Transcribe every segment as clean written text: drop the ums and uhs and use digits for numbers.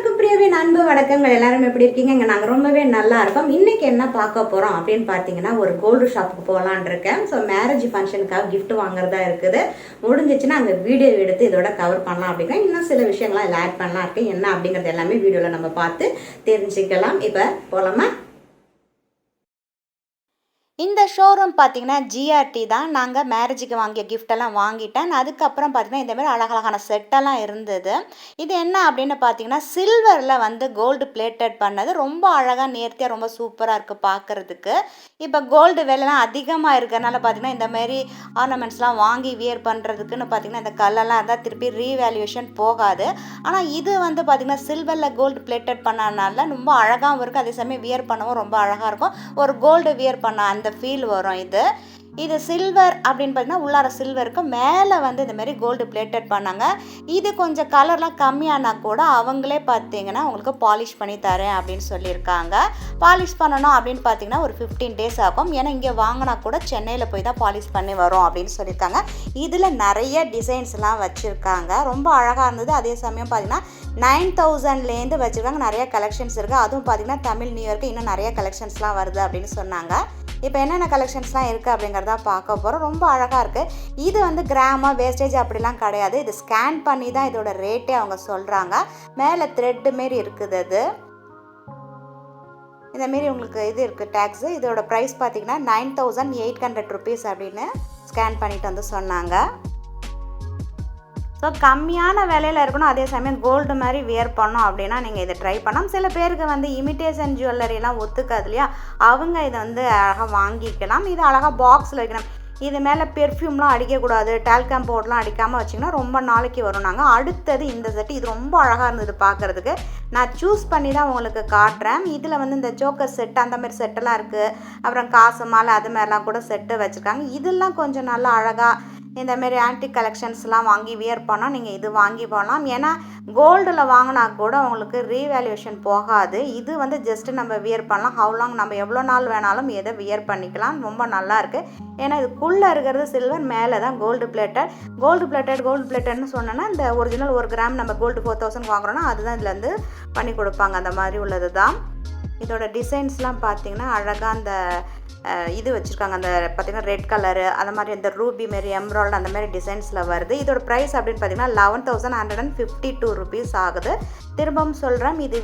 அனைவருக்கும் பிரியவின் அன்பு வணக்கங்கள். எல்லாரும் எப்படி இருக்கீங்க? நாங்கள் ரொம்பவே நல்லா இருக்கோம். இன்னைக்கு என்ன பார்க்க போகிறோம் அப்படின்னு பார்த்தீங்கன்னா, ஒரு கோல்டு ஷாப்புக்கு போகலான் இருக்கேன். ஸோ மேரேஜ் ஃபங்க்ஷனுக்காக கிஃப்ட் வாங்குறதா இருக்குது. முடிஞ்சிச்சுன்னா அங்கே வீடியோ எடுத்து இதோட கவர் பண்ணலாம் அப்படின்னா இன்னும் சில விஷயங்கள்லாம் இதில் ஆட் பண்ணலாம் இருக்கு. என்ன அப்படிங்கிறது எல்லாமே வீடியோவில் நம்ம பார்த்து தெரிஞ்சுக்கலாம். இப்போ போகலாமா? இந்த ஷோரூம் பார்த்தீங்கன்னா ஜிஆர்டி தான். நாங்கள் மேரேஜுக்கு வாங்கிய கிஃப்டெல்லாம் வாங்கிட்டேன். அதுக்கப்புறம் பார்த்தீங்கன்னா இந்தமாரி அழகழகான செட்டெல்லாம் இருந்தது. இது என்ன அப்படின்னு பார்த்தீங்கன்னா, சில்வரில் வந்து கோல்டு பிளேட்டட் பண்ணது. ரொம்ப அழகாக நேர்த்தியாக ரொம்ப சூப்பராக இருக்குது பார்க்குறதுக்கு. இப்போ கோல்டு விலைலாம் அதிகமாக இருக்கிறதுனால பார்த்தீங்கன்னா இந்தமாரி ஆர்னமெண்ட்ஸ்லாம் வாங்கி வியர் பண்ணுறதுக்குன்னு பார்த்தீங்கன்னா இந்த கல்லெல்லாம் இருந்தால் திருப்பி ரீவேல்யூஷன் போகாது. ஆனால் இது வந்து பார்த்திங்கன்னா சில்வரில் கோல்டு பிளேட்டட் பண்ணனால ரொம்ப அழகாகவும் இருக்குது. அதே சமயம் வியர் பண்ணவும் ரொம்ப அழகாக இருக்கும். ஒரு கோல்டு வியர் பண்ண அந்த ஃபீல் வரும். இது சில்வர் அப்படின்னு பார்த்தீங்கன்னா உள்ளார சில்வருக்கு மேலே வந்து இந்த மாதிரி கோல்டு பிளேட்டட் பண்ணாங்க. இது கொஞ்சம் கலர்லாம் கம்மியானா கூட அவங்களே பார்த்தீங்கன்னா உங்களுக்கு பாலிஷ் பண்ணி தரேன் அப்படின்னு சொல்லியிருக்காங்க. பாலிஷ் பண்ணணும் அப்படின்னு பார்த்தீங்கன்னா ஒரு 15 days ஆகும். ஏன்னா இங்கே வாங்கினா கூட சென்னையில் போய் தான் பாலிஷ் பண்ணி வரும் அப்படின்னு சொல்லியிருக்காங்க. இதில் நிறைய டிசைன்ஸ்லாம் வச்சுருக்காங்க. ரொம்ப அழகாக இருந்தது. அதே சமயம் பார்த்தீங்கன்னா 9000லேருந்து வச்சுருக்காங்க. நிறைய கலெக்ஷன்ஸ் இருக்குது. அதுவும் பார்த்தீங்கன்னா தமிழ் நியூ இயர்க்கு இன்னும் நிறைய கலெக்ஷன்ஸ்லாம் வருது அப்படின்னு சொன்னாங்க. இப்போ என்னென்ன கலெக்ஷன்ஸ்லாம் இருக்குது அப்படிங்கிறத பார்க்க போகிறோம். ரொம்ப அழகாக இருக்குது. இது வந்து கிராமம் வேஸ்டேஜ் அப்படிலாம் கிடையாது. இது ஸ்கேன் பண்ணி தான் இதோட ரேட்டே அவங்க சொல்கிறாங்க. மேலே த்ரெட்டு மாரி இருக்குது. அது இந்தமாரி உங்களுக்கு இது இருக்குது டேக்ஸு. இதோட ப்ரைஸ் பார்த்திங்கன்னா 9800 rupees அப்படின்னு ஸ்கேன் பண்ணிட்டு வந்து சொன்னாங்க. ஸோ கம்மியான விலையில் இருக்கணும். அதே சமயம் கோல்டு மாதிரி வியர் பண்ணோம் அப்படின்னா நீங்கள் இதை ட்ரை பண்ணலாம். சில பேருக்கு வந்து இமிட்டேஷன் ஜுவல்லரிலாம் ஒத்துக்காது இல்லையா, அவங்க இதை வந்து அழகாக வாங்கிக்கலாம். இது அழகாக பாக்ஸில் வைக்கணும். இது மேலே பெர்ஃப்யூம்லாம் அடிக்கக்கூடாது. டால்கம் பவுடர்லாம் அடிக்காமல் வச்சிங்கன்னா ரொம்ப நாளைக்கு வரும். நாங்கள் அடுத்தது இந்த செட்டு. இது ரொம்ப அழகாக இருந்தது பார்க்குறதுக்கு. நான் சூஸ் பண்ணி தான் உங்களுக்கு காட்டுறேன். இதில் வந்து இந்த ஜோக்கர் செட்டு அந்தமாரி செட்டெல்லாம் இருக்குது. அப்புறம் காசு மாலை அது மாதிரிலாம் கூட செட்டு வச்சுருக்காங்க. இதெல்லாம் கொஞ்சம் நல்லா அழகாக இந்தமாரி ஆன்டிக் கலெக்ஷன்ஸ்லாம் வாங்கி வியர் பண்ணால் நீங்கள் இது வாங்கி போகலாம். ஏன்னா கோல்டில் வாங்கினா கூட உங்களுக்கு ரீவேல்யூஷன் போகாது. இது வந்து ஜஸ்ட்டு நம்ம வியர் பண்ணலாம். ஹவு லாங் நம்ம எவ்வளோ நாள் வேணாலும் எதை வியர் பண்ணிக்கலாம். ரொம்ப நல்லாயிருக்கு. ஏன்னா இதுக்குள்ளே இருக்கிறது சில்வர், மேலே தான் கோல்டு பிளேட்டட்னு சொன்னோன்னா இந்த ஒரிஜினல் 1 கிராம் நம்ம கோல்டு 4000 வாங்குறோன்னா அதுதான் இதுலேருந்து பண்ணி கொடுப்பாங்க. அந்த மாதிரி உள்ளது தான். இதோட டிசைன்ஸ்லாம் பார்த்திங்கன்னா அழகாக அந்த இது வச்சுருக்காங்க. அந்த பார்த்திங்கன்னா ரெட் கலரு அந்த மாதிரி இந்த ரூபி மாரி எம்ராய்டு அந்த மாதிரி டிசைன்ஸில் வருது. இதோட ப்ரைஸ் அப்படின்னு பார்த்திங்கன்னா 11,152 rupees ஆகுது. திரும்பவும் சொல்கிறேன், இது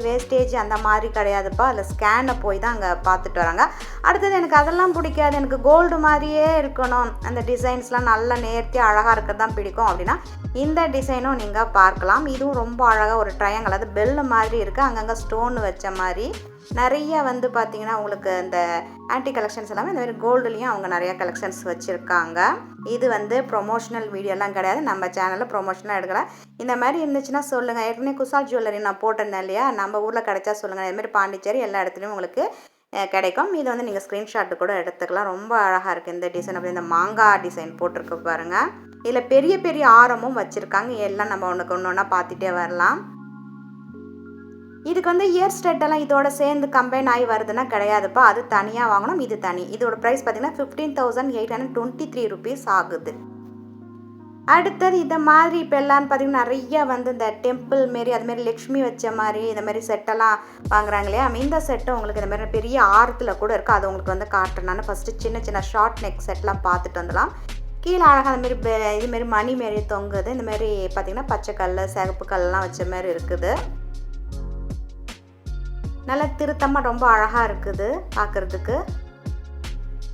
வேஸ்டேஜ் அந்த மாதிரி கிடையாதுப்பா. அதில் ஸ்கேனை போய் தான் அங்கே பார்த்துட்டு வராங்க. அடுத்தது எனக்கு அதெல்லாம் பிடிக்காது, எனக்கு கோல்டு மாதிரியே இருக்கணும், அந்த டிசைன்ஸ்லாம் நல்லா நேர்த்தியாக அழகாக இருக்கிறது தான் பிடிக்கும் அப்படின்னா இந்த டிசைனும் நீங்கள் பார்க்கலாம். இதுவும் ரொம்ப அழகாக ஒரு ட்ரையாங்கிள், அது பெல்லு மாதிரி இருக்குது. அங்கங்கே ஸ்டோன் வச்ச மாதிரி நிறைய வந்து பார்த்திங்கன்னா உங்களுக்கு இந்த ஆன்டி கலெக்ஷன்ஸ் எல்லாமே இந்த மாதிரி கோல்டுலேயும் அவங்க நிறையா கலெக்ஷன்ஸ் வச்சுருக்காங்க. இது வந்து ப்ரொமோஷனல் வீடியோலாம் கிடையாது. நம்ம சேனலில் ப்ரொமோஷனாக எடுக்கலாம். இந்த மாதிரி இருந்துச்சுன்னா சொல்லுங்கள். ஏற்கனவே குசால் ஜுவல்லரி நான் போட்டிருந்தேன் இல்லையா, நம்ம ஊரில் கிடைச்சா சொல்லுங்கள். இதுமாதிரி பாண்டிச்சேரி எல்லா இடத்துலையும் உங்களுக்கு கிடைக்கும். இதை வந்து நீங்கள் ஸ்க்ரீன்ஷாட்டு கூட எடுத்துக்கலாம். ரொம்ப அழகாக இருக்குது இந்த டிசைன். அப்படி இந்த மாங்காய் டிசைன் போட்டிருக்கு பாருங்கள். இதில் பெரிய பெரிய ஆரமும் வச்சுருக்காங்க. எல்லாம் நம்ம ஒன்று ஒன்றா பார்த்துட்டே வரலாம். இதுக்கு வந்து இயர் ஸ்டெட்டெல்லாம் இதோட சேர்ந்து கம்பைன் ஆகி வருதுன்னா கிடையாதுப்பா, அது தனியாக வாங்கணும். இது தனி. இதோட ப்ரைஸ் பார்த்திங்கன்னா 15,823 rupees ஆகுது. அடுத்தது இந்த மாதிரி இப்போ எல்லான்னு பார்த்திங்கன்னா நிறைய வந்து இந்த டெம்பிள் மாரி அதுமாரி லக்ஷ்மி வச்ச மாதிரி இந்த மாதிரி செட்டெல்லாம் வாங்குறாங்க இல்லையா. இந்த செட்டு உங்களுக்கு இந்த மாதிரி பெரிய ஆரத்தில் கூட இருக்குது. அது உங்களுக்கு வந்து காட்டுறேன். ஃபஸ்ட்டு சின்ன சின்ன ஷார்ட் நெக் செட்லாம் பார்த்துட்டு வந்துடலாம். கீழே அழகாக அந்தமாரி இதுமாரி மணி மாரி தொங்குது. இந்தமாரி பார்த்திங்கன்னா பச்சை கல் சிகப்பு கல்லாம் வச்ச மாதிரி இருக்குது. நல்லா திருத்தமாக ரொம்ப அழகாக இருக்குது பார்க்குறதுக்கு.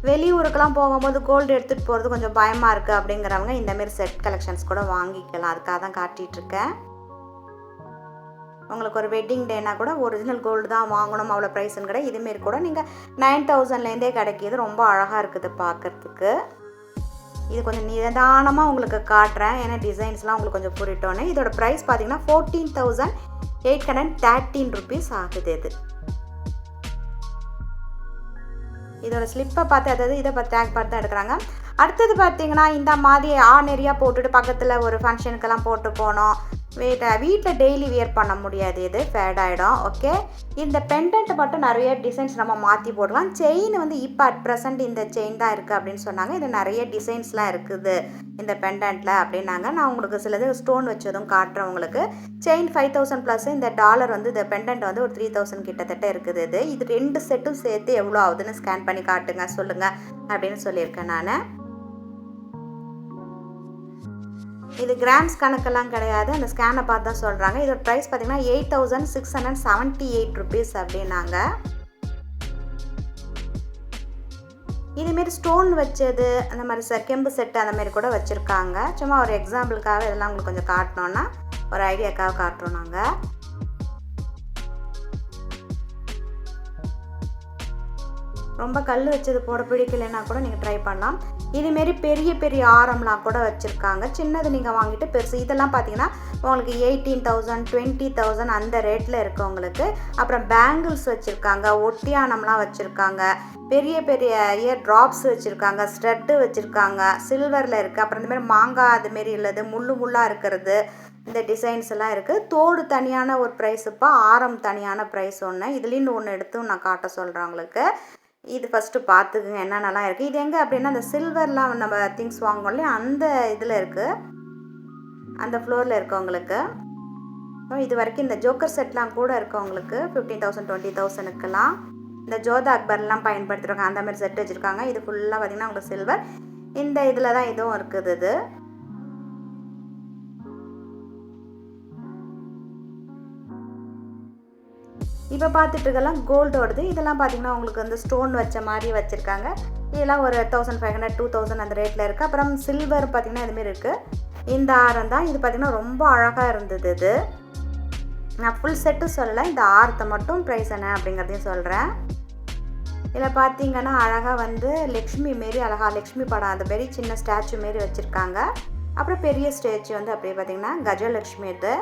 வெளியூருக்கெல்லாம் போகும்போது கோல்டு எடுத்துகிட்டு போகிறது கொஞ்சம் பயமாக இருக்குது அப்படிங்கிறவங்க இந்தமாரி செட் கலெக்ஷன்ஸ் கூட வாங்கிக்கலாம். அதுக்காக தான் காட்டிகிட்ருக்கேன். உங்களுக்கு ஒரு வெட்டிங் டேனா கூட ஒரிஜினல் கோல்டு தான் வாங்கணும், அவ்வளோ ப்ரைஸுன்னு கிடையாது. இதுமாரி கூட நீங்கள் 9000லேருந்தே கிடைக்கிது. ரொம்ப அழகாக இருக்குது பார்க்குறதுக்கு. இது கொஞ்சம் நிதானமாக உங்களுக்கு காட்டுறேன், ஏன்னா டிசைன்ஸ்லாம் உங்களுக்கு கொஞ்சம் புரிட்டோன்னே. இதோட ப்ரைஸ் பார்த்திங்கன்னா 14,813 rupees ஆகுது. இதோட ஸ்லிப்பை பார்த்து அதாவது இதை பார்த்து டேக் பார்த்து தான் எடுக்கிறாங்க. அடுத்தது பார்த்திங்கன்னா இந்த மாதிரி ஆர்டினரியாக போட்டுட்டு பக்கத்தில் ஒரு ஃபங்க்ஷனுக்கெல்லாம் போட்டு போனோம், வீட்டில் டெய்லி வியர் பண்ண முடியாது, இது ஃபேட் ஆகிடும். ஓகே, இந்த பெண்டன்ட் மட்டும் நிறைய டிசைன்ஸ் நம்ம மாற்றி போடலாம். செயின் வந்து இப்போ அட் ப்ரெசென்ட் இந்த செயின் தான் இருக்குது அப்படின்னு சொன்னாங்க. இது நிறைய டிசைன்ஸ்லாம் இருக்குது இந்த பெண்டன்ட்டில் அப்படின்னாங்க. நான் உங்களுக்கு சிலது ஸ்டோன் வச்சதும் காட்டுறேன் உங்களுக்கு. செயின் 5000 ப்ளஸ் இந்த டாலர் வந்து இந்த பெண்டன்ட் வந்து ஒரு 3000 கிட்டத்தட்ட இருக்குது. இது 2 செட்டும் சேர்த்து எவ்வளோ ஆகுதுன்னு ஸ்கேன் பண்ணி காட்டுங்க சொல்லுங்கள் அப்படின்னு சொல்லியிருக்கேன் நான். இது கிராம்ஸ் கணக்கெல்லாம் கிடையாது, அந்த ஸ்கேனை பார்த்து தான் சொல்கிறாங்க. இதோட ப்ரைஸ் பார்த்திங்கன்னா 8678 ருபீஸ் அப்படின்னாங்க. இதுமாரி ஸ்டோன் வச்சது அந்த மாதிரி கெம்பு செட்டு அந்த மாதிரி கூட வச்சுருக்காங்க. சும்மா ஒரு எக்ஸாம்பிளுக்காக இதெல்லாம் உங்களுக்கு கொஞ்சம் காட்டணுன்னா ஒரு ஐடியாக்காக காட்டுறோம் நாங்கள். ரொம்ப கல் வச்சது போட பிடிக்கலைன்னா கூட நீங்கள் ட்ரை பண்ணலாம். இதுமாரி பெரிய பெரிய ஆரம்லாம் கூட வச்சுருக்காங்க. சின்னது நீங்கள் வாங்கிட்டு பெருசு இதெல்லாம் பார்த்தீங்கன்னா உங்களுக்கு 18,000 20,000 அந்த ரேட்டில் இருக்குது உங்களுக்கு. அப்புறம் பேங்கிள்ஸ் வச்சுருக்காங்க, ஒட்டியானம்லாம் வச்சுருக்காங்க, பெரிய பெரிய இயர் ட்ராப்ஸ் வச்சுருக்காங்க, ஸ்டட்டு வச்சுருக்காங்க, சில்வரில் இருக்குது. அப்புறம் இந்தமாரி மாங்காய் அதுமாரி உள்ளது, முள்ளாக இருக்கிறது, இந்த டிசைன்ஸ் எல்லாம் இருக்குது. தோடு தனியான ஒரு ப்ரைஸுப்பா, ஆரம் தனியான ப்ரைஸ் ஒன்று. இதுலேருந்து ஒன்று எடுத்து நான் காட்ட சொல்கிறேன் உங்களுக்கு. இது ஃபஸ்ட்டு பார்த்துக்குங்க என்னென்னலாம் இருக்குது. இது எங்கே அப்படின்னா அந்த சில்வர்லாம் நம்ம திங்ஸ் வாங்குவோம் இல்லையா, அந்த இதில் இருக்குது, அந்த ஃப்ளோரில் இருக்கவங்களுக்கு. இது வரைக்கும் இந்த ஜோக்கர் செட்லாம் கூட இருக்கவங்களுக்கு 15,000 20,000க்கெல்லாம் இந்த ஜோதா அக்பர்லாம் பயன்படுத்துகிறாங்க, அந்த மாதிரி செட் வச்சுருக்காங்க. இது ஃபுல்லாக பார்த்திங்கன்னா உங்களுக்கு சில்வர். இந்த இதில் தான் இதுவும் இருக்குது. இது இப்போ பார்த்துட்டு இருக்கலாம் கோல்டோடது. இதெல்லாம் பார்த்திங்கன்னா உங்களுக்கு வந்து ஸ்டோன் வச்ச மாதிரி வச்சுருக்காங்க. இதெல்லாம் ஒரு 1500 2000 அந்த ரேட்டில் இருக்குது. அப்புறம் சில்வர் பார்த்திங்கன்னா இதுமாரி இருக்குது. இந்த ஆரம் தான் இது பார்த்திங்கன்னா ரொம்ப அழகாக இருந்தது. இது நான் ஃபுல் செட்டு சொல்லலை, இந்த ஆரத்தை மட்டும் ப்ரைஸ் என்ன அப்படிங்கிறதையும் சொல்கிறேன். இதில் பார்த்திங்கன்னா அழகாக வந்து லக்ஷ்மி மாரி அழகாக லக்ஷ்மி படம் அந்த மாரி சின்ன ஸ்டாச்சு மாரி வச்சுருக்காங்க. அப்புறம் பெரிய ஸ்டாச்சு வந்து அப்படியே பார்த்திங்கன்னா கஜலக்ஷ்மி. இது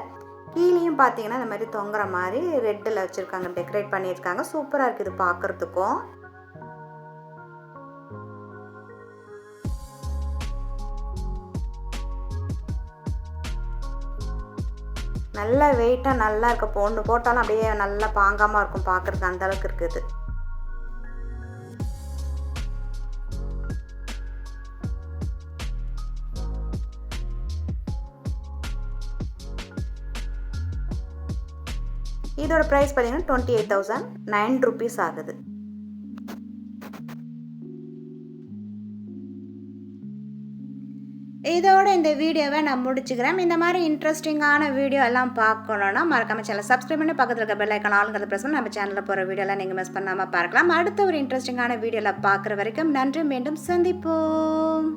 கீழேயும் பார்த்தீங்கன்னா இந்த மாதிரி தொங்குற மாதிரி ரெட்டில் வச்சுருக்காங்க, டெக்கரேட் பண்ணியிருக்காங்க. சூப்பராக இருக்குது பார்க்குறதுக்கும். நல்ல வெயிட்டாக நல்லா இருக்க, பொண்ணு போட்டாலும் அப்படியே நல்லா பாங்காமல் இருக்கும் பார்க்குறதுக்கு, அந்தளவுக்கு இருக்குது. இதோட ப்ரைஸ் பார்த்தீங்கன்னா 28,009 ருபீஸ் ஆகுது. இதோட இந்த வீடியோவை நான் முடிச்சுக்கிறேன். இந்த மாதிரி இன்ட்ரெஸ்டிங்கான வீடியோ எல்லாம் பார்க்கணுன்னா மறக்காம சேனல் சப்ஸ்கிரைப் பண்ணி பக்கத்தில் இருக்க பெல் ஐக்கான் ஆளுங்கிறத ப்ரெஸ் பண்ணி நம்ம சேனலில் போகிற வீடியோலாம் நீங்கள் மிஸ் பண்ணாமல் பார்க்கலாம். அடுத்த ஒரு இன்ட்ரெஸ்டிங்கான வீடியோவில் பார்க்குற வரைக்கும் நன்றி, மீண்டும் சந்திப்போம்.